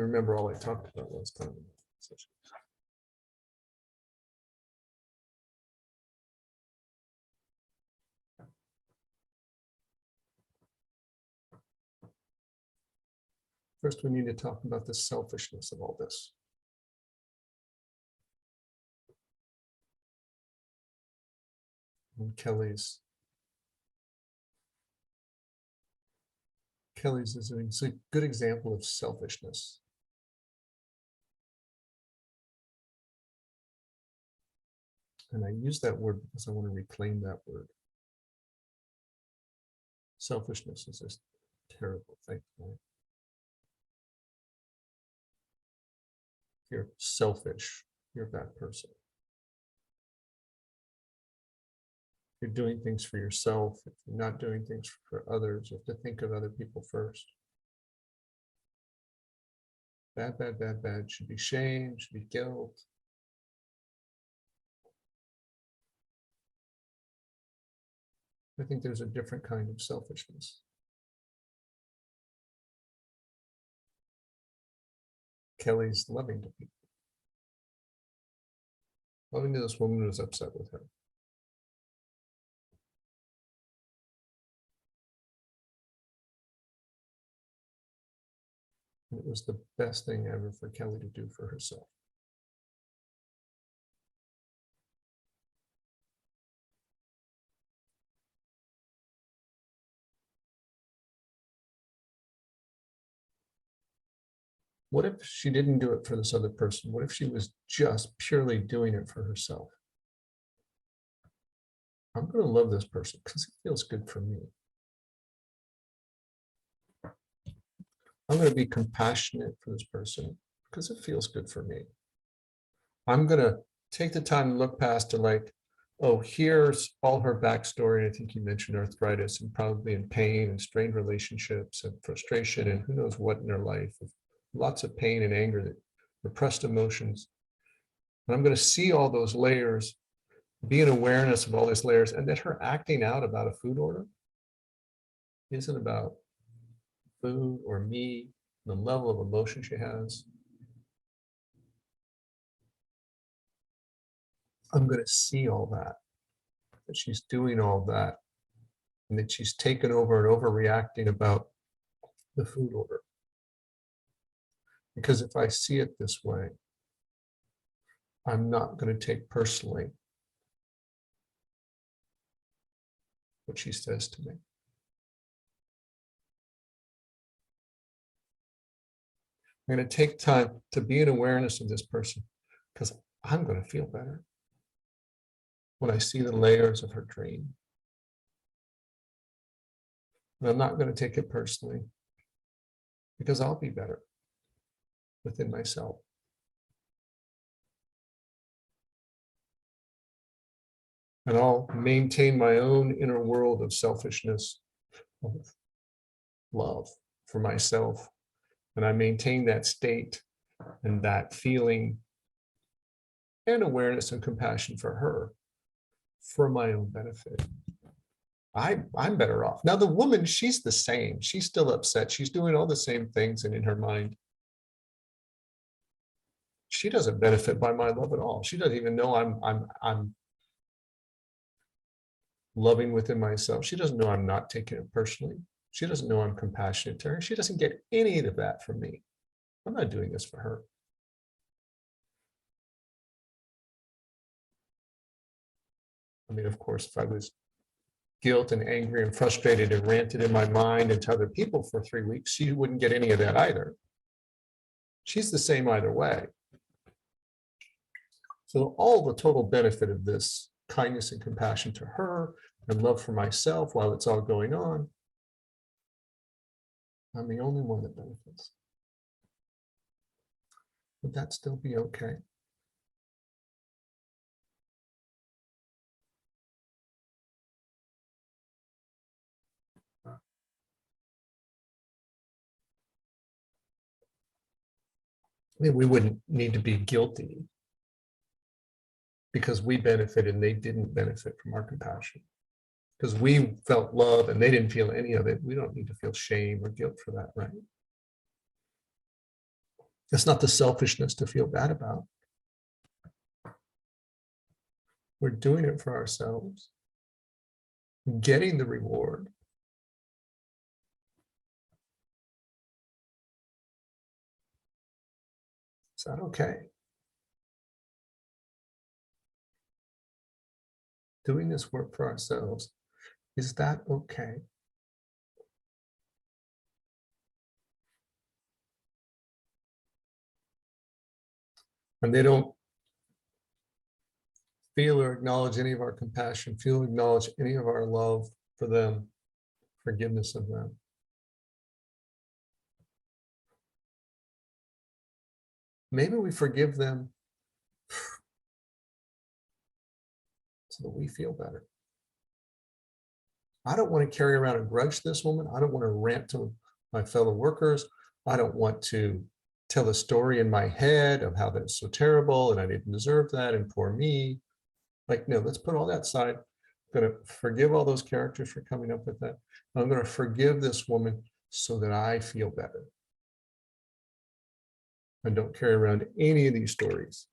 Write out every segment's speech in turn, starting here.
Remember all I talked about last time. First, we need to talk about the selfishness of all this. And Kelly's is a good example of selfishness. And I use that word because I want to reclaim that word. Selfishness is a terrible thing, right? If you're selfish, you're a bad person. If you're doing things for yourself, if you're not doing things for others, you have to think of other people first. Bad, bad, bad, bad. Should be shame, should be guilt. I think there's a different kind of selfishness. Kelly's loving to people. Loving to this woman who was upset with her. It was the best thing ever for Kelly to do for herself. What if she didn't do it for this other person? What if she was just purely doing it for herself? I'm going to love this person because it feels good for me. I'm going to be compassionate for this person because it feels good for me. I'm going to take the time to look past to like, oh, here's all her backstory. I think you mentioned arthritis and probably in pain and strained relationships and frustration and who knows what in her life. Lots of pain and anger, repressed emotions. And I'm going to see all those layers, be an awareness of all these layers, and that her acting out about a food order isn't about food or me, the level of emotion she has. I'm going to see all that she's doing all that, and that she's taken over and overreacting about the food order. Because if I see it this way, I'm not going to take personally what she says to me. I'm going to take time to be an awareness of this person because I'm going to feel better when I see the layers of her dream. And I'm not going to take it personally because I'll be better within myself. And I'll maintain my own inner world of selfishness, of love for myself. And I maintain that state and that feeling and awareness and compassion for her for my own benefit. I'm better off. Now the woman, she's the same. She's still upset. She's doing all the same things, and in her mind, she doesn't benefit by my love at all. She doesn't even know I'm loving within myself. She doesn't know I'm not taking it personally. She doesn't know I'm compassionate to her. She doesn't get any of that from me. I'm not doing this for her. I mean, of course, if I was guilt and angry and frustrated and ranted in my mind and to other people for 3 weeks, she wouldn't get any of that either. She's the same either way. So all the total benefit of this kindness and compassion to her and love for myself while it's all going on, I'm the only one that benefits. Would that still be okay? I mean, we wouldn't need to be guilty because we benefited and they didn't benefit from our compassion. Because we felt love and they didn't feel any of it. We don't need to feel shame or guilt for that, right? It's not the selfishness to feel bad about. We're doing it for ourselves, getting the reward. Is that okay? Doing this work for ourselves, is that okay? And they don't feel or acknowledge any of our compassion, feel or acknowledge any of our love for them, forgiveness of them. Maybe we forgive them so that we feel better. I don't want to carry around a grudge to this woman. I don't want to rant to my fellow workers. I don't want to tell a story in my head of how that's so terrible and I didn't deserve that and poor me. Like, no, let's put all that aside. I'm going to forgive all those characters for coming up with that. I'm going to forgive this woman so that I feel better. And don't carry around any of these stories.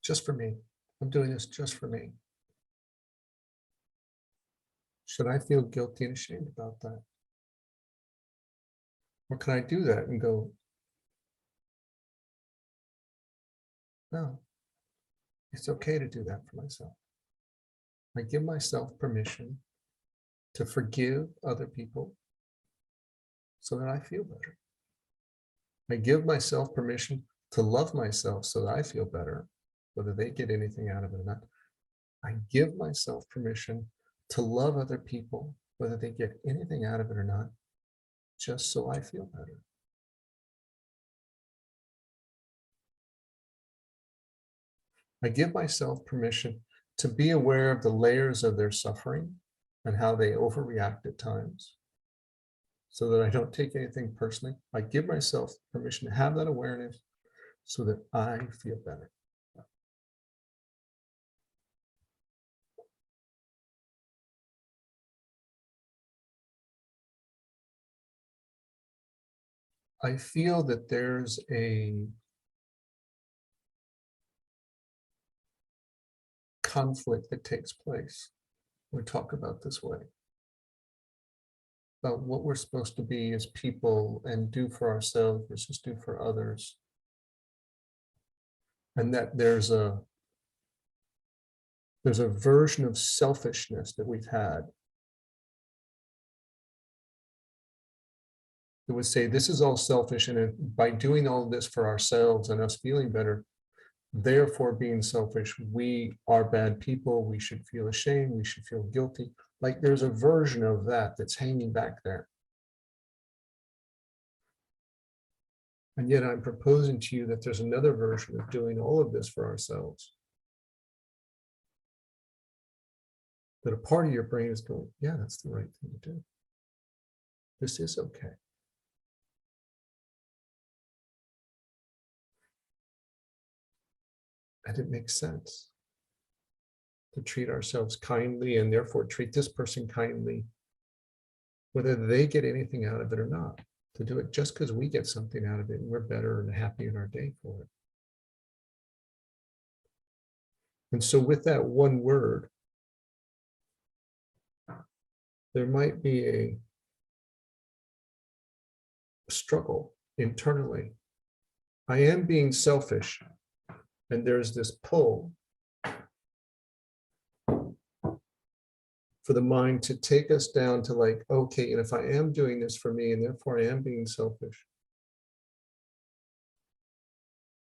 Just for me. I'm doing this just for me. Should I feel guilty and ashamed about that? Or can I do that and go, no, it's okay to do that for myself. I give myself permission to forgive other people so that I feel better. I give myself permission to love myself so that I feel better, whether they get anything out of it or not. I give myself permission to love other people, whether they get anything out of it or not, just so I feel better. I give myself permission to be aware of the layers of their suffering and how they overreact at times so that I don't take anything personally. I give myself permission to have that awareness so that I feel better. I feel that there's a conflict that takes place when we talk about this way, about what we're supposed to be as people and do for ourselves versus do for others. And that there's a version of selfishness that we've had that would say this is all selfish, and by doing all of this for ourselves and us feeling better, therefore being selfish, we are bad people, we should feel ashamed, we should feel guilty. Like there's a version of that that's hanging back there. And yet I'm proposing to you that there's another version of doing all of this for ourselves. That a part of your brain is going, yeah, that's the right thing to do. This is okay. And it makes sense to treat ourselves kindly and therefore treat this person kindly, whether they get anything out of it or not. To do it just because we get something out of it and we're better and happy in our day for it. And so with that one word, there might be a struggle internally. I am being selfish, and there's this pull for the mind to take us down to like, okay, and if I am doing this for me and therefore I am being selfish,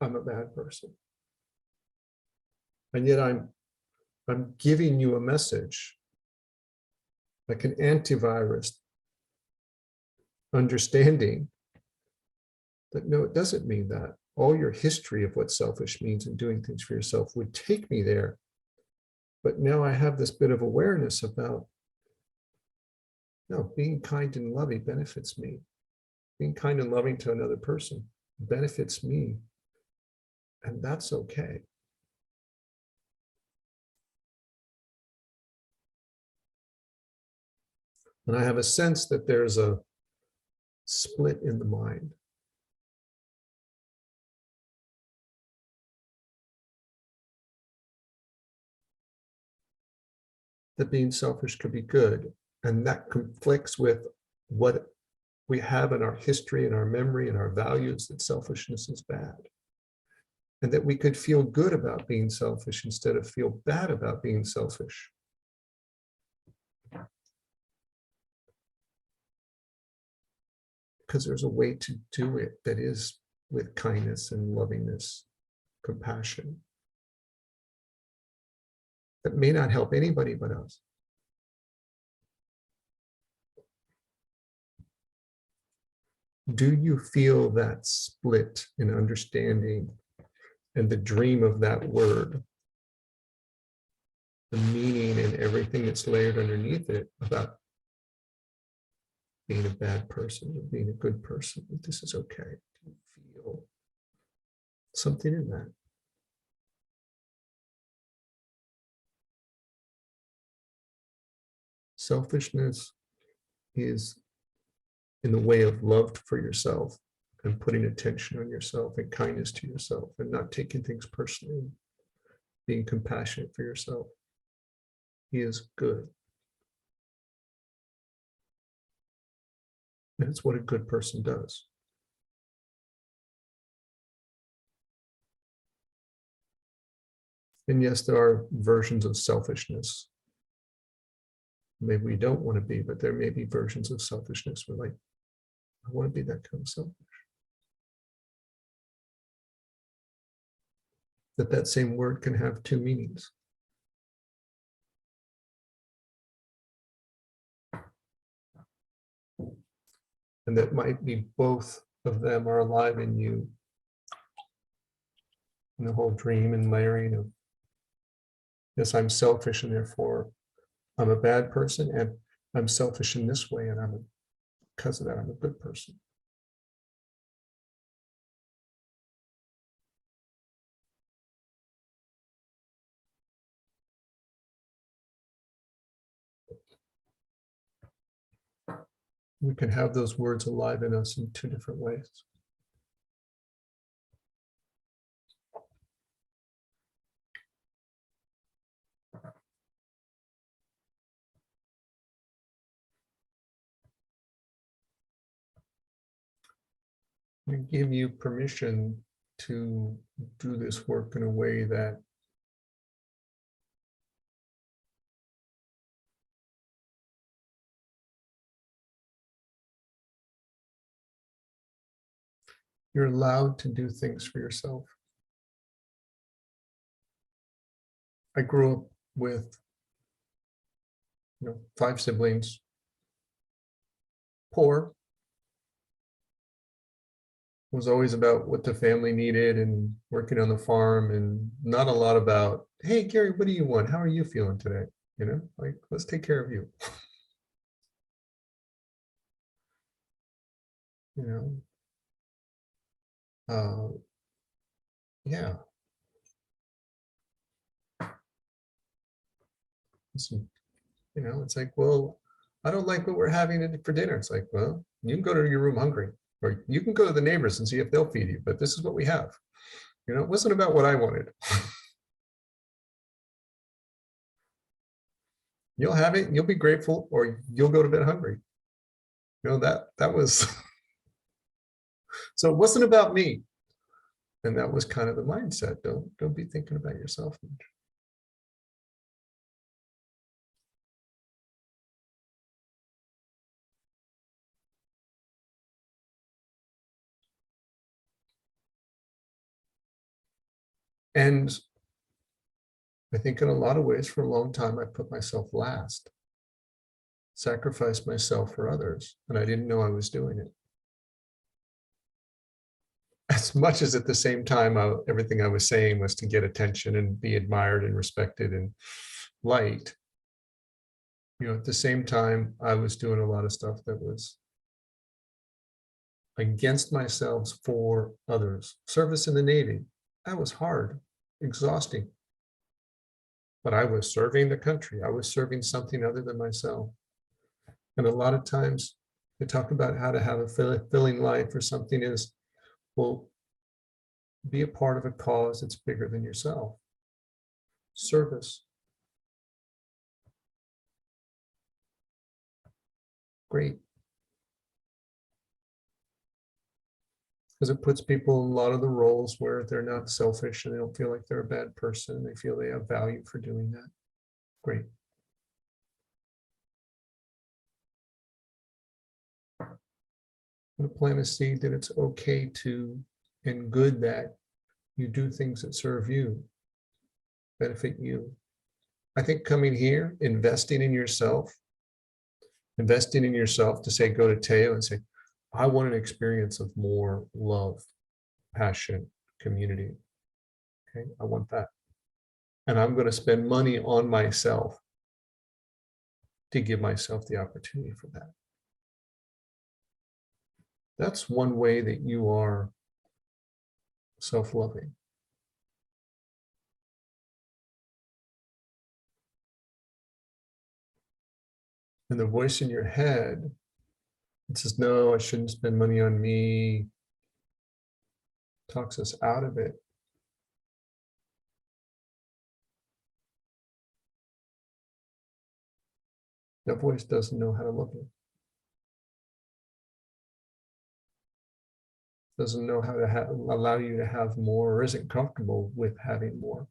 I'm a bad person. And yet I'm giving you a message, like an antivirus understanding that no, it doesn't mean that. All your history of what selfish means and doing things for yourself would take me there. But now I have this bit of awareness about, no, being kind and loving benefits me. Being kind and loving to another person benefits me. And that's okay. And I have a sense that there's a split in the mind. That being selfish could be good. And that conflicts with what we have in our history and our memory and our values, that selfishness is bad. And that we could feel good about being selfish instead of feel bad about being selfish. Because there's a way to do it that is with kindness and lovingness, compassion, that may not help anybody but us. Do you feel that split in understanding and the dream of that word, the meaning and everything that's layered underneath it about being a bad person or being a good person? This is okay. Do you feel something in that? Selfishness is in the way of love for yourself and putting attention on yourself and kindness to yourself and not taking things personally, being compassionate for yourself. He is good. And it's what a good person does. And yes, there are versions of selfishness. Maybe we don't want to be, but there may be versions of selfishness where, like, I want to be that kind of selfish. That same word can have two meanings. And that might be both of them are alive in you. And the whole dream and layering of, yes, I'm selfish and therefore I'm a bad person, and I'm selfish in this way, and because of that, I'm a good person. We can have those words alive in us in two different ways. We give you permission to do this work in a way that you're allowed to do things for yourself. I grew up with 5 siblings, poor, was always about what the family needed and working on the farm, and not a lot about, hey, Gary, what do you want? How are you feeling today? Like, let's take care of you. Yeah. It's like, well, I don't like what we're having for dinner. It's like, well, you can go to your room hungry, or you can go to the neighbors and see if they'll feed you, but this is what we have. It wasn't about what I wanted. You'll have it, you'll be grateful, or you'll go to bed hungry. That was, so it wasn't about me. And that was kind of the mindset. Don't be thinking about yourself much. And I think in a lot of ways, for a long time, I put myself last, sacrificed myself for others, and I didn't know I was doing it. As much as at the same time, everything I was saying was to get attention and be admired and respected and liked. At the same time, I was doing a lot of stuff that was against myself for others. Service in the Navy, That was hard, exhausting. But I was serving the country. I was serving something other than myself. And a lot of times they talk about how to have a fulfilling life or something is, well, be a part of a cause that's bigger than yourself. Service. Great. Because it puts people in a lot of the roles where they're not selfish and they don't feel like they're a bad person. They feel they have value for doing that. Great. I'm plant a seed that it's okay to and good that you do things that serve you, benefit you. I think coming here, investing in yourself to say, go to Teo and say, I want an experience of more love, passion, community. Okay, I want that. And I'm going to spend money on myself to give myself the opportunity for that. That's one way that you are self-loving. And the voice in your head, it says, no, I shouldn't spend money on me, talks us out of it. That voice doesn't know how to love you. Doesn't know how to allow you to have more, or isn't comfortable with having more.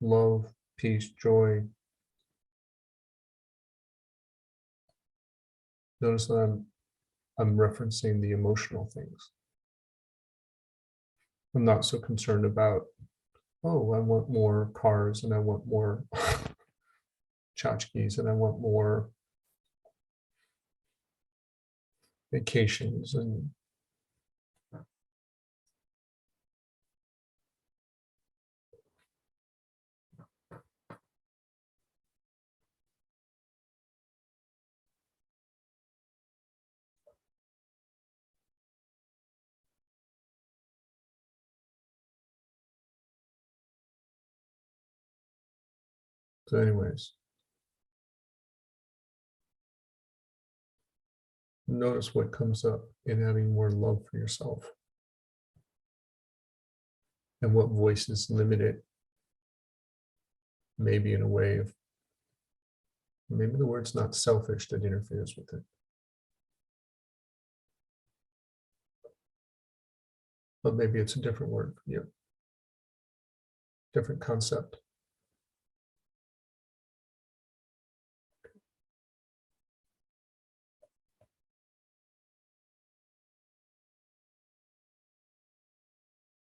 Love, peace, joy. Notice that I'm referencing the emotional things. I'm not so concerned about, oh, I want more cars and I want more tchotchkes and I want more vacations and so anyways. Notice what comes up in having more love for yourself and what voices limit it. Maybe in a way of, maybe the word's not selfish that interferes with it. But maybe it's a different word for you. Different concept.